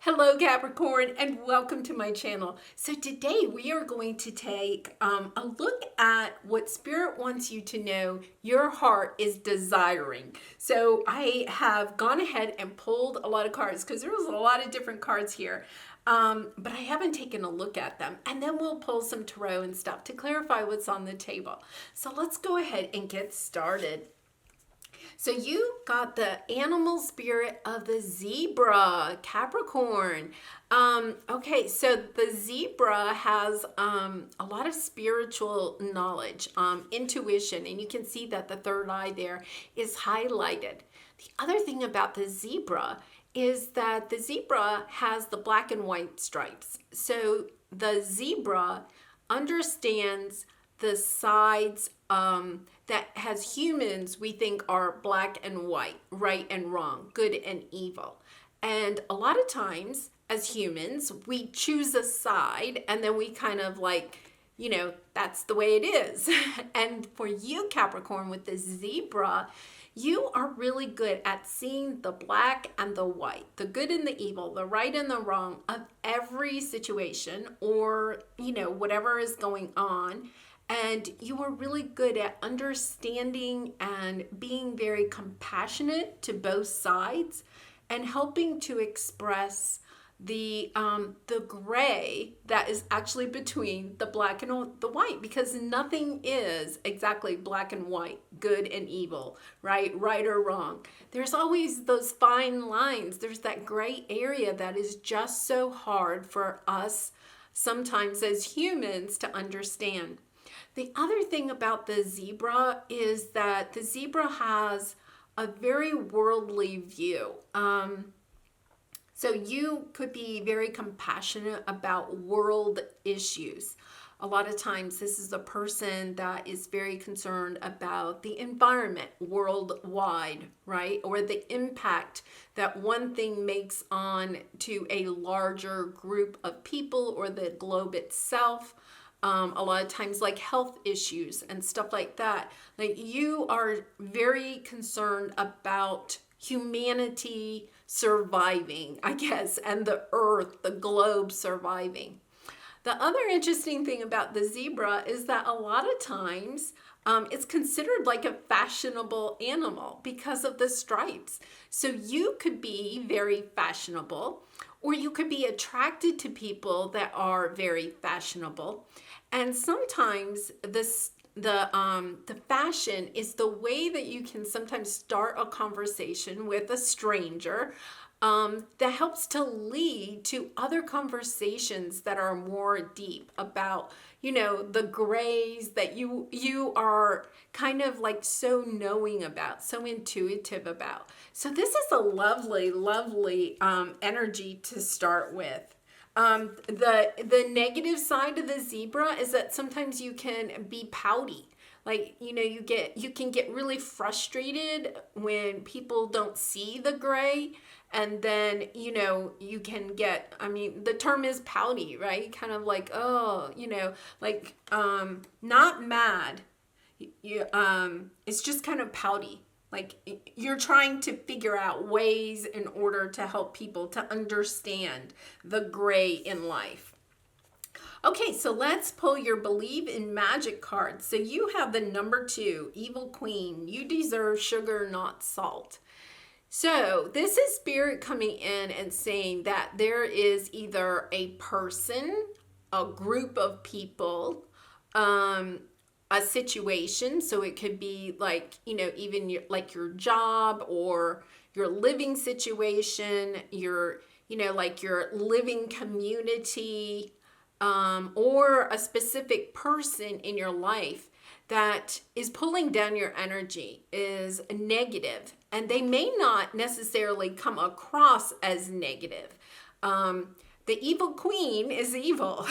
Hello Capricorn and welcome to my channel. So today we are going to take a look at what Spirit wants you to know your heart is desiring. So I have gone ahead and pulled a lot of cards because there was a lot of different cards here. But I haven't taken a look at them, and then we'll pull some tarot and stuff to clarify what's on the table. So let's go ahead and get started. So you got the animal spirit of the zebra, Capricorn. Okay, so the zebra has a lot of spiritual knowledge, intuition, and you can see that the third eye there is highlighted. The other thing about the zebra is that the zebra has the black and white stripes. So the zebra understands the sides that as humans we think are black and white, right and wrong, good and evil. And a lot of times as humans we choose a side and then we kind of like, that's the way it is. And for you Capricorn with the zebra, you are really good at seeing the black and the white, the good and the evil, the right and the wrong of every situation or, whatever is going on. And you are really good at understanding and being very compassionate to both sides and helping to express the gray that is actually between the black and the white, because nothing is exactly black and white, good and evil, right or wrong. There's always those fine lines. There's that gray area that is just so hard for us sometimes as humans to understand. The other thing about the zebra is that the zebra has a very worldly view. So you could be very compassionate about world issues. A lot of times this is a person that is very concerned about the environment worldwide, right? Or the impact that one thing makes on to a larger group of people or the globe itself. A lot of times like health issues and stuff like that. Like you are very concerned about humanity surviving, I guess, and the earth, the globe surviving. The other interesting thing about the zebra is that a lot of times it's considered like a fashionable animal because of the stripes. So you could be very fashionable, or you could be attracted to people that are very fashionable. And sometimes the fashion is the way that you can sometimes start a conversation with a stranger that helps to lead to other conversations that are more deep about, the grays that you are kind of like so knowing about, so intuitive about. So this is a lovely, lovely energy to start with. The negative side of the zebra is that sometimes you can be pouty. Like, you can get really frustrated when people don't see the gray. And then, you can get, the term is pouty, right? Kind of like, not mad. It's just kind of pouty. Like you're trying to figure out ways in order to help people to understand the gray in life. Okay, so let's pull your Believe in Magic card. So you have the number 2, Evil Queen. You deserve sugar, not salt. So this is Spirit coming in and saying that there is either a person, a group of people, a situation. So it could be like, even your job or your living situation, your living community, or a specific person in your life that is pulling down your energy, is negative. And they may not necessarily come across as negative. The evil queen is evil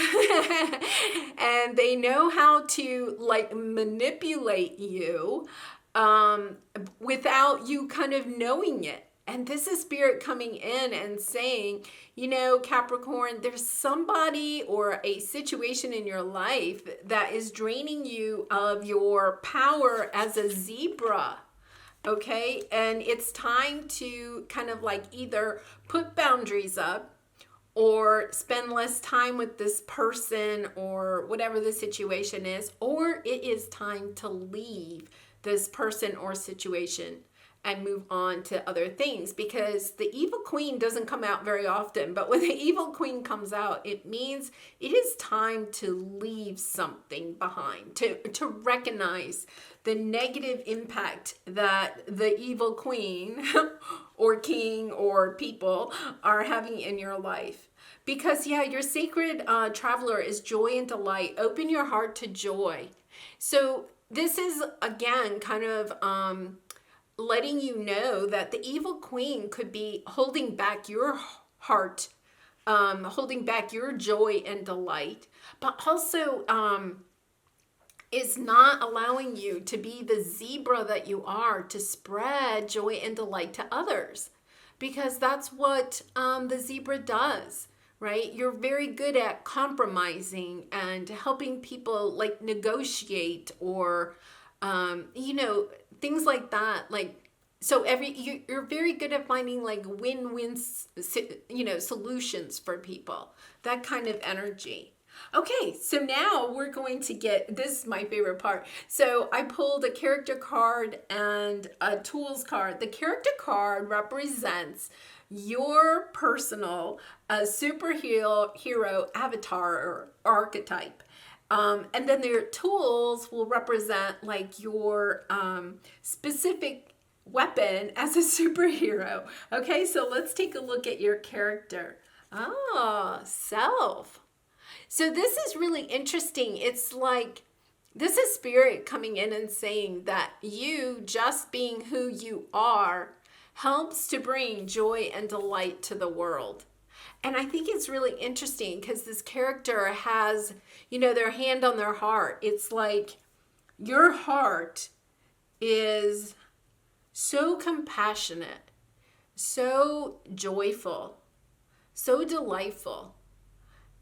and they know how to manipulate you without you kind of knowing it. And this is Spirit coming in and saying, Capricorn, there's somebody or a situation in your life that is draining you of your power as a zebra. Okay, and it's time to kind of either put boundaries up or spend less time with this person, or whatever the situation is, or it is time to leave this person or situation and move on to other things, because the evil queen doesn't come out very often. But when the evil queen comes out, it means it is time to leave something behind, to recognize the negative impact that the evil queen or king or people are having in your life. Because yeah, your sacred traveler is joy and delight. Open your heart to joy. So this is, again, kind of letting you know that the evil queen could be holding back your heart, holding back your joy and delight, but also is not allowing you to be the zebra that you are, to spread joy and delight to others, because that's what the zebra does, right? You're very good at compromising and helping people, like negotiate, or things like that. Like, so you're very good at finding like win-win, solutions for people, that kind of energy. Okay, so now we're going to get, this is my favorite part. So I pulled a character card and a tools card. The character card represents your personal superhero avatar or archetype. And then their tools will represent like your specific weapon as a superhero. Okay, so let's take a look at your character. Self. So this is really interesting. It's like, this is spirit coming in and saying that you just being who you are helps to bring joy and delight to the world. And I think it's really interesting because this character has, their hand on their heart. It's like your heart is so compassionate, so joyful, so delightful.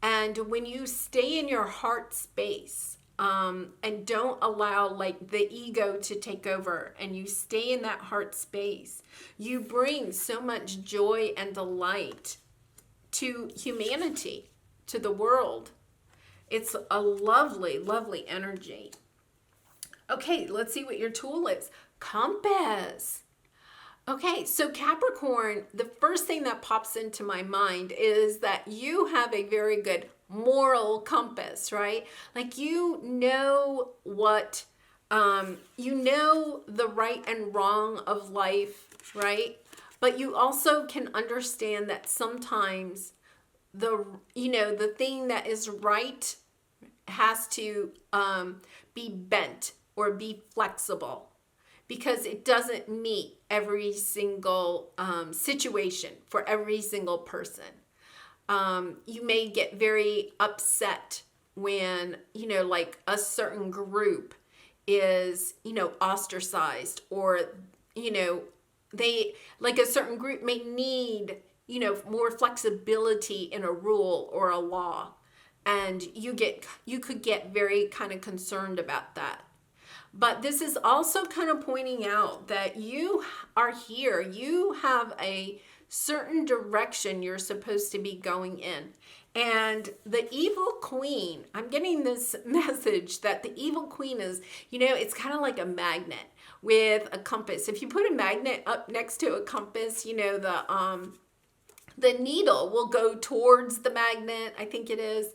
And when you stay in your heart space, and don't allow like the ego to take over, and you stay in that heart space, you bring so much joy and delight to humanity, to the world. It's a lovely, lovely energy. Okay, let's see what your tool is. Compass. Okay, so Capricorn, the first thing that pops into my mind is that you have a very good moral compass, right? Like what, the right and wrong of life, right? But you also can understand that sometimes the thing that is right has to be bent or be flexible, because it doesn't meet every single situation for every single person. You may get very upset when, like a certain group is, ostracized, or, like a certain group may need, more flexibility in a rule or a law. And you could get very kind of concerned about that. But this is also kind of pointing out that you are here. You have a certain direction you're supposed to be going in. And the evil queen, I'm getting this message that the evil queen is, it's kind of like a magnet with a compass. If you put a magnet up next to a compass, the needle will go towards the magnet, I think it is.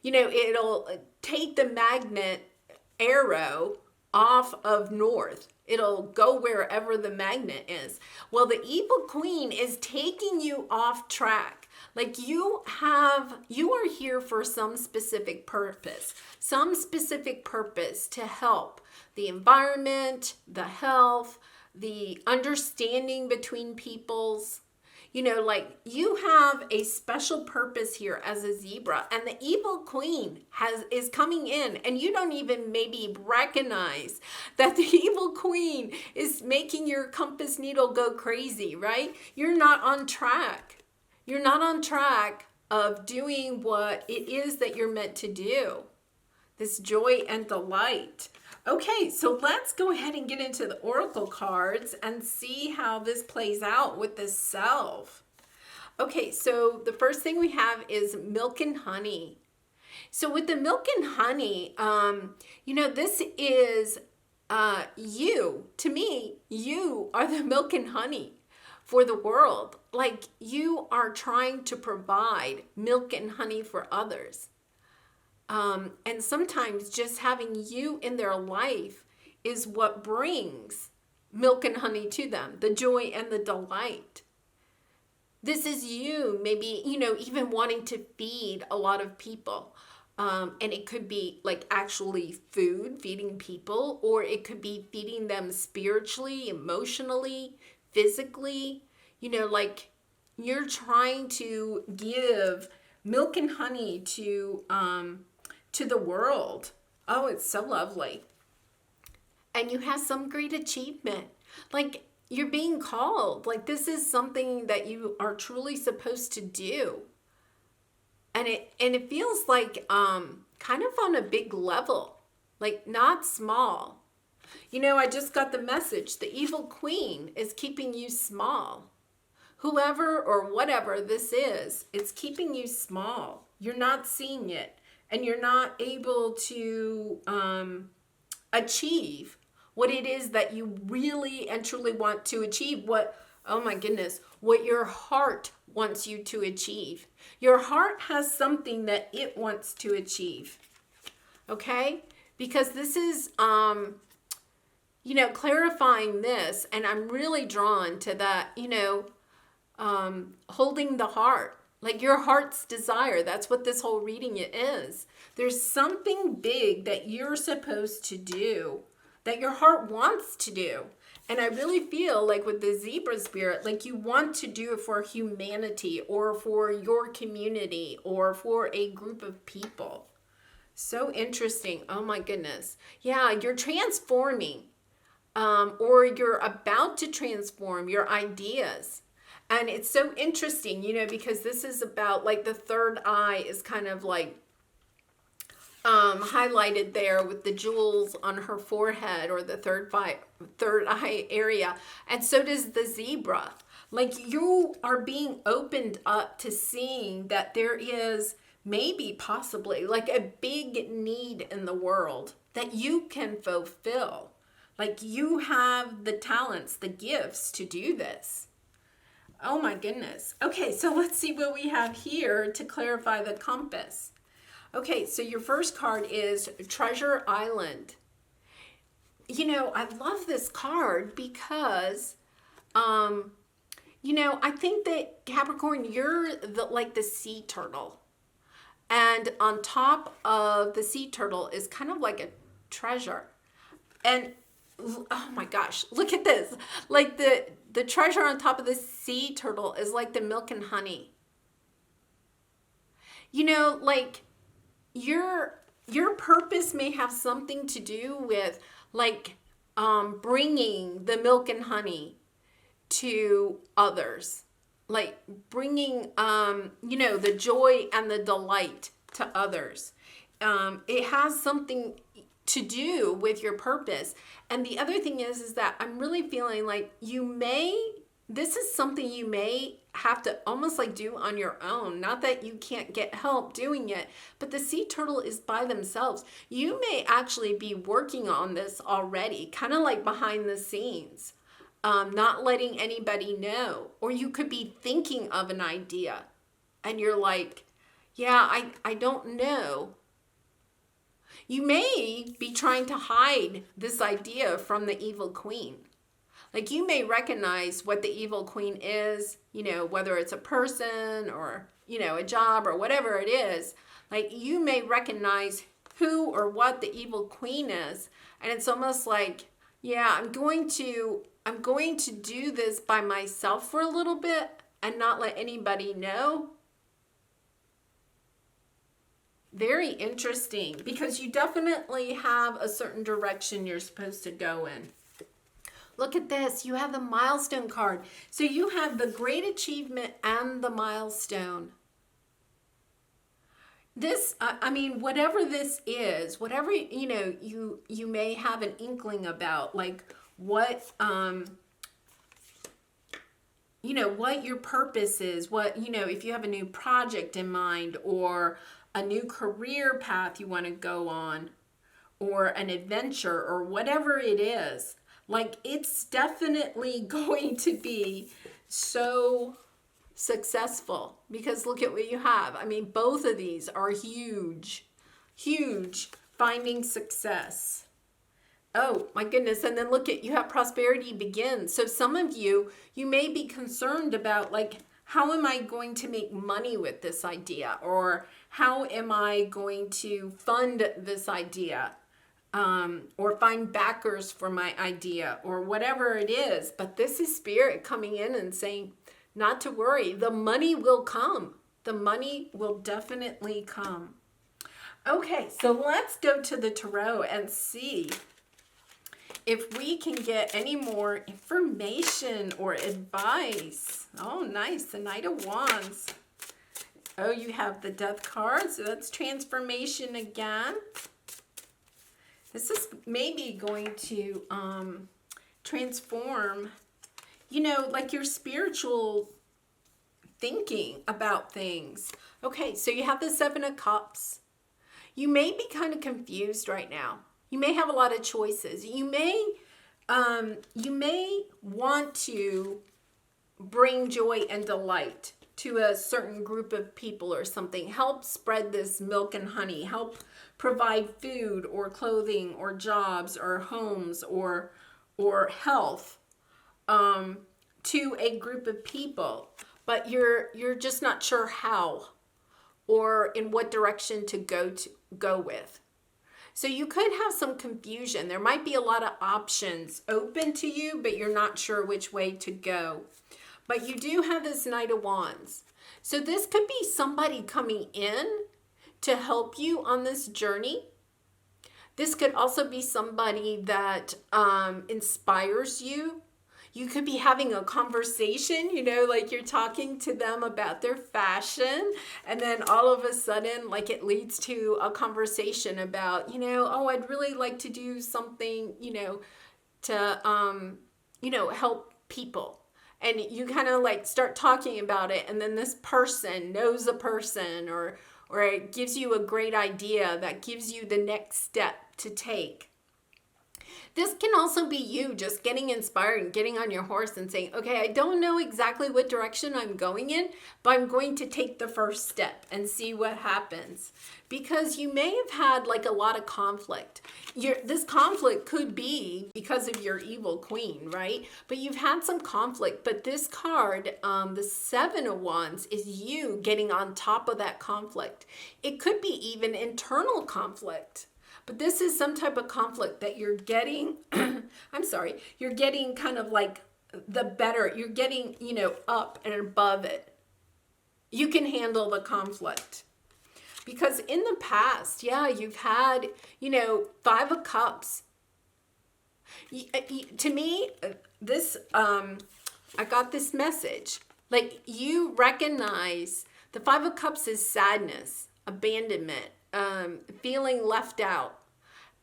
It'll take the magnet arrow off of north. It'll go wherever the magnet is. Well, the evil queen is taking you off track. Like you are here for some specific purpose to help the environment, the health, the understanding between peoples. Like you have a special purpose here as a zebra, and the evil queen is coming in, and you don't even maybe recognize that the evil queen is making your compass needle go crazy, right? You're not on track. You're not on track of doing what it is that you're meant to do. This joy and delight. Okay, so let's go ahead and get into the oracle cards and see how this plays out with the self. Okay, so the first thing we have is milk and honey. So with the milk and honey, this is you. To me, you are the milk and honey for the world. Like you are trying to provide milk and honey for others. And sometimes just having you in their life is what brings milk and honey to them, the joy and the delight. This is you, maybe, even wanting to feed a lot of people. And it could be like actually food, feeding people, or it could be feeding them spiritually, emotionally, physically. Like you're trying to give milk and honey to the world. Oh, it's so lovely. And you have some great achievement. Like you're being called. Like this is something that you are truly supposed to do. And it feels like kind of on a big level, like not small. I just got the message. The evil queen is keeping you small. Whoever or whatever this is, it's keeping you small. You're not seeing it, and you're not able to achieve what it is that you really and truly want to achieve. Oh my goodness, what your heart wants you to achieve. Your heart has something that it wants to achieve. Okay? Because this is, clarifying this, and I'm really drawn to that, holding the heart. Like your heart's desire. That's what this whole reading is. There's something big that you're supposed to do, that your heart wants to do. And I really feel like with the zebra spirit, like you want to do it for humanity or for your community or for a group of people. So interesting. Oh my goodness. Yeah, you're transforming or you're about to transform your ideas. And it's so interesting, because this is about like the third eye is kind of like highlighted there with the jewels on her forehead, or the third eye area. And so does the zebra. Like you are being opened up to seeing that there is maybe possibly like a big need in the world that you can fulfill. Like you have the talents, the gifts to do this. Oh my goodness. Okay, so let's see what we have here to clarify the compass. Okay, so your first card is Treasure Island. I love this card because, I think that Capricorn, you're like the sea turtle. And on top of the sea turtle is kind of like a treasure. And, oh my gosh, look at this. Like the treasure on top of the sea turtle is like the milk and honey. Like your purpose may have something to do with like bringing the milk and honey to others, like bringing the joy and the delight to others. It has something to do with your purpose. And the other thing is that I'm really feeling like this is something you may have to almost like do on your own. Not that you can't get help doing it, but the sea turtle is by themselves. You may actually be working on this already, kind of like behind the scenes, not letting anybody know. Or you could be thinking of an idea and you're like, yeah, I don't know. You may be trying to hide this idea from the evil queen. Like you may recognize what the evil queen is, whether it's a person or, a job or whatever it is. Like you may recognize who or what the evil queen is. And it's almost like, yeah, I'm going to do this by myself for a little bit and not let anybody know. Very interesting, because you definitely have a certain direction you're supposed to go in. Look at this. You have the milestone card. So you have the great achievement and the milestone. This, whatever this is, whatever, you may have an inkling about, like what what your purpose is, if you have a new project in mind or a new career path you want to go on or an adventure or whatever it is. Like, it's definitely going to be so successful because look at what you have. I mean, both of these are huge, huge finding success. Oh my goodness. And then look at, you have prosperity begins. So some of you may be concerned about like, how am I going to make money with this idea? Or how am I going to fund this idea? Or find backers for my idea or whatever it is. But this is Spirit coming in and saying, not to worry, the money will come. The money will definitely come. Okay, so let's go to the Tarot and see if we can get any more information or advice. Oh, nice, the Knight of Wands. Oh, you have the Death card, so that's transformation again. This is maybe going to transform, like your spiritual thinking about things. Okay, so you have the Seven of Cups. You may be kind of confused right now. You may have a lot of choices. You may want to bring joy and delight to a certain group of people or something. Help spread this milk and honey. Help provide food or clothing or jobs or homes or health to a group of people. But you're just not sure how or in what direction to go with. So you could have some confusion. There might be a lot of options open to you, but you're not sure which way to go. But you do have this Knight of Wands. So this could be somebody coming in to help you on this journey. This could also be somebody that inspires you. You could be having a conversation, like you're talking to them about their fashion. And then all of a sudden, like it leads to a conversation about, oh, I'd really like to do something, to, help people. And you kind of like start talking about it. And then this person knows a person or it gives you a great idea that gives you the next step to take. This can also be you just getting inspired and getting on your horse and saying, okay, I don't know exactly what direction I'm going in, but I'm going to take the first step and see what happens. Because you may have had like a lot of conflict. This conflict could be because of your evil queen, right? But you've had some conflict. But this card, the Seven of Wands, is you getting on top of that conflict. It could be even internal conflict. But this is some type of conflict that you're getting, you're getting kind of like you're getting, up and above it. You can handle the conflict. Because in the past, you've had, Five of Cups. To me, this, I got this message. Like, you recognize the Five of Cups is sadness, abandonment, feeling left out.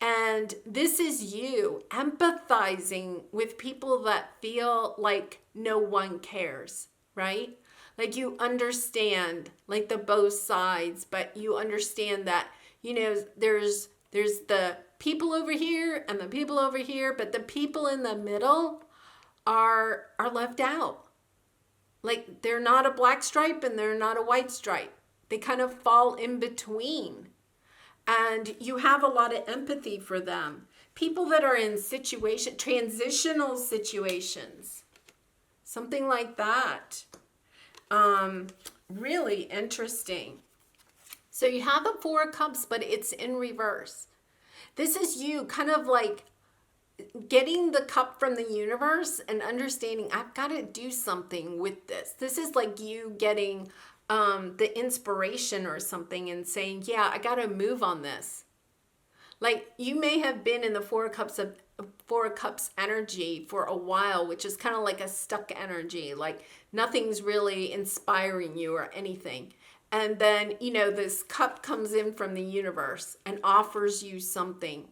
And this is you empathizing with people that feel like no one cares, right? Like you understand like the both sides, but you understand that, there's the people over here and the people over here, but the people in the middle are left out. Like they're not a black stripe and they're not a white stripe. They kind of fall in between. And you have a lot of empathy for them. People that are in transitional situations. Something like that. Really interesting. So you have the Four of Cups, but it's in reverse. This is you kind of like getting the cup from the universe and understanding, I've got to do something with this. This is like you getting the inspiration or something and saying, yeah, I got to move on this. Like you may have been in the Four of Cups energy for a while, which is kind of like a stuck energy. Like nothing's really inspiring you or anything. And then, this cup comes in from the universe and offers you something.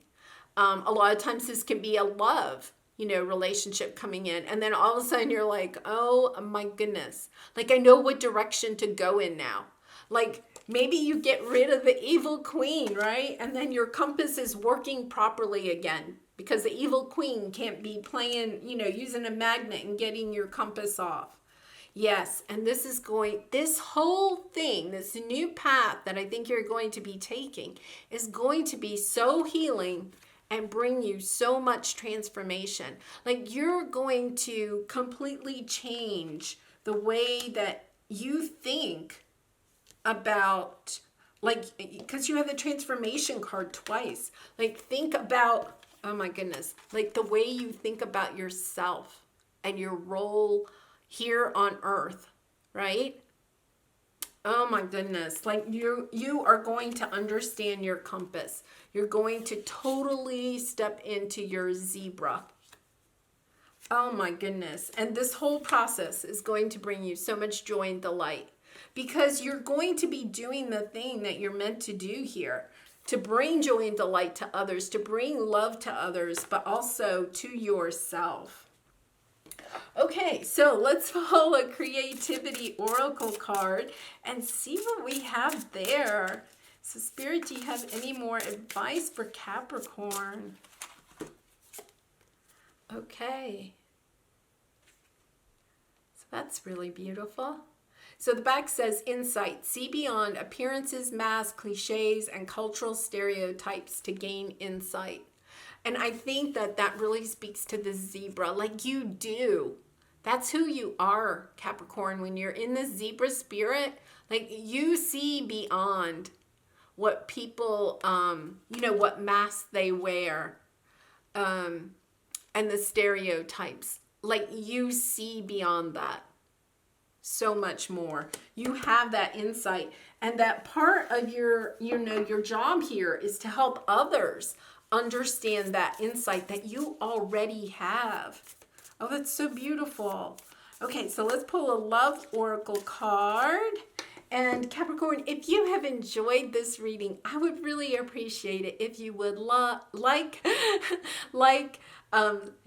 A lot of times this can be a love. relationship coming in. And then all of a sudden you're like, oh my goodness. Like, I know what direction to go in now. Like, maybe you get rid of the evil queen, right? And then your compass is working properly again, because the evil queen can't be playing, using a magnet and getting your compass off. Yes, and this whole thing, this new path that I think you're going to be taking is going to be so healing and bring you so much transformation. Like, you're going to completely change the way that you think about, like, because you have the transformation card twice. Like, think about, oh my goodness, like the way you think about yourself and your role here on earth, right? Oh my goodness, like you are going to understand your compass. You're going to totally step into your zebra. Oh my goodness. And this whole process is going to bring you so much joy and delight, because you're going to be doing the thing that you're meant to do here, to bring joy and delight to others, to bring love to others, but also to yourself. Okay, so let's pull a creativity oracle card and see what we have there. So Spirit, do you have any more advice for Capricorn? Okay. So that's really beautiful. So the back says, insight, see beyond appearances, masks, cliches, and cultural stereotypes to gain insight. And I think that really speaks to the zebra. Like, you do. That's who you are, Capricorn. When you're in the zebra spirit, like, you see beyond what people, what masks they wear, and the stereotypes. Like, you see beyond that so much more. You have that insight. And that part of your job here is to help others understand that insight that you already have. Oh, that's so beautiful. Okay, so let's pull a love oracle card. And Capricorn, if you have enjoyed this reading, I would really appreciate it if you would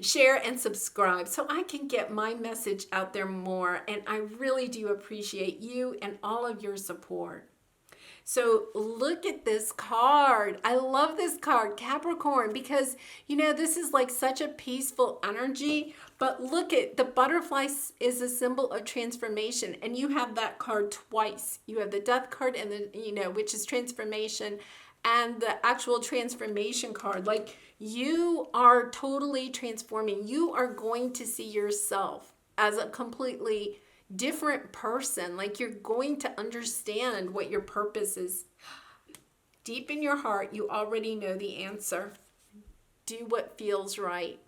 share and subscribe so I can get my message out there more. And I really do appreciate you and all of your support. So look at this card. I love this card, Capricorn, because, this is like such a peaceful energy. But look at the butterfly is a symbol of transformation. And you have that card twice. You have the death card and which is transformation, and the actual transformation card. Like, you are totally transforming. You are going to see yourself as a completely different person. Like, you're going to understand what your purpose is. Deep in your heart, you already know the answer. Do what feels right.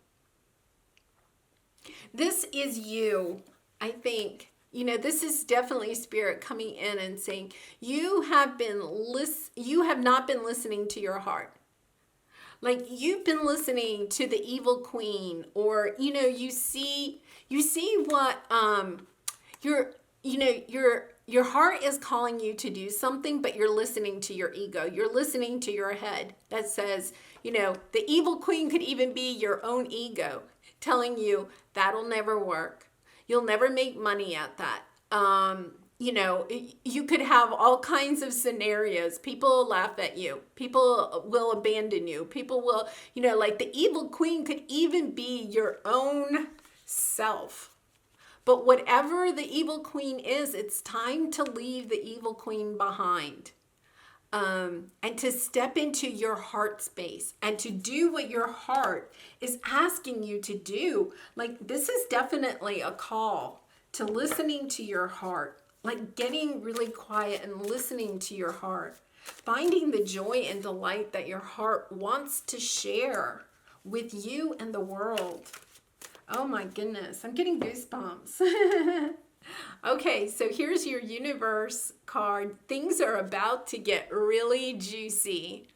This is you, I think. This is definitely Spirit coming in and saying, you have not been listening to your heart. Like, you've been listening to the evil queen, or, you see what, your heart is calling you to do something, but you're listening to your ego. You're listening to your head that says, the evil queen could even be your own ego telling you that'll never work. You'll never make money at that. You could have all kinds of scenarios. People will laugh at you. People will abandon you. People will, like, the evil queen could even be your own self. But whatever the evil queen is, it's time to leave the evil queen behind. And to step into your heart space and to do what your heart is asking you to do. Like, this is definitely a call to listening to your heart, like getting really quiet and listening to your heart, finding the joy and delight that your heart wants to share with you and the world. Oh my goodness, I'm getting goosebumps. Okay, so here's your universe card. Things are about to get really juicy.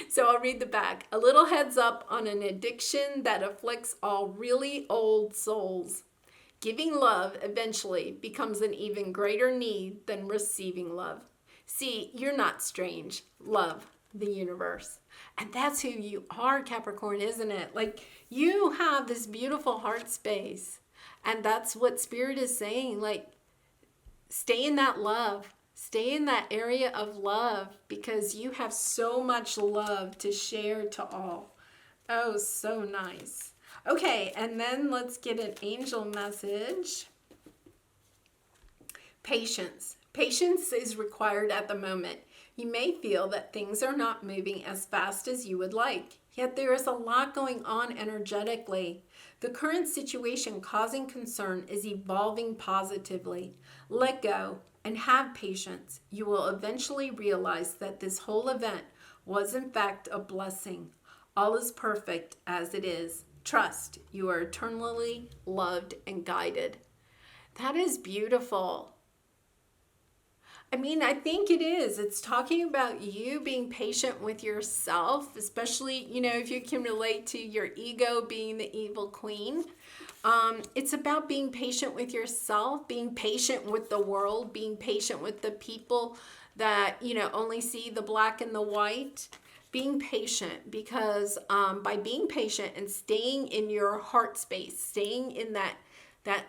So I'll read the back. A little heads up on an addiction that afflicts all really old souls. Giving love eventually becomes an even greater need than receiving love. See, you're not strange. Love the universe. And that's who you are, Capricorn, isn't it? Like, you have this beautiful heart space. And that's what Spirit is saying. Like, stay in that love. Stay in that area of love, because you have so much love to share to all. Oh, so nice. Okay, and then let's get an angel message. Patience. Patience is required at the moment. You may feel that things are not moving as fast as you would like, yet there is a lot going on energetically. The current situation causing concern is evolving positively. Let go and have patience. You will eventually realize that this whole event was in fact a blessing. All is perfect as it is. Trust, you are eternally loved and guided. That is beautiful. I mean, I think it is. It's talking about you being patient with yourself, especially, if you can relate to your ego being the evil queen. It's about being patient with yourself, being patient with the world, being patient with the people that, only see the black and the white. Being patient, because by being patient and staying in your heart space, staying in that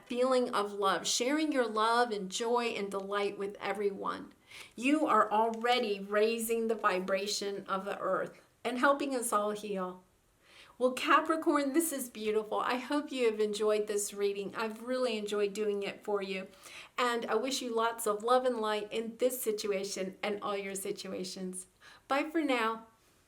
feeling of love, sharing your love and joy and delight with everyone, you are already raising the vibration of the earth and helping us all heal. Well, Capricorn, this is beautiful. I hope you have enjoyed this reading. I've really enjoyed doing it for you. And I wish you lots of love and light in this situation and all your situations. Bye for now.